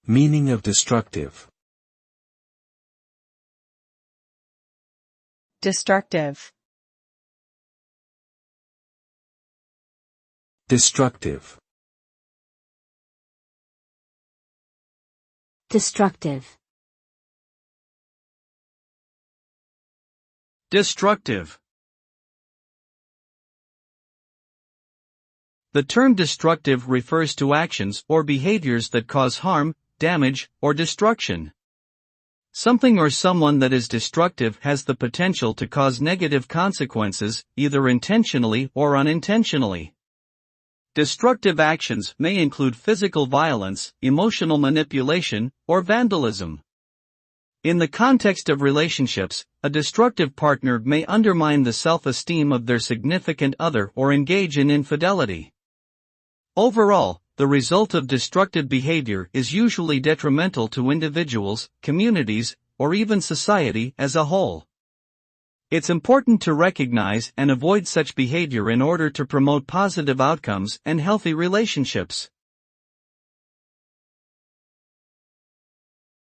Meaning of destructive. Destructive. Destructive. Destructive. Destructive. The term destructive refers to actions or behaviors that cause harm, damage, or destruction. Something or someone that is destructive has the potential to cause negative consequences, either intentionally or unintentionally. Destructive actions may include physical violence, emotional manipulation, or vandalism. In the context of relationships, a destructive partner may undermine the self-esteem of their significant other or engage in infidelity. Overall, the result of destructive behavior is usually detrimental to individuals, communities, or even society as a whole. It's important to recognize and avoid such behavior in order to promote positive outcomes and healthy relationships.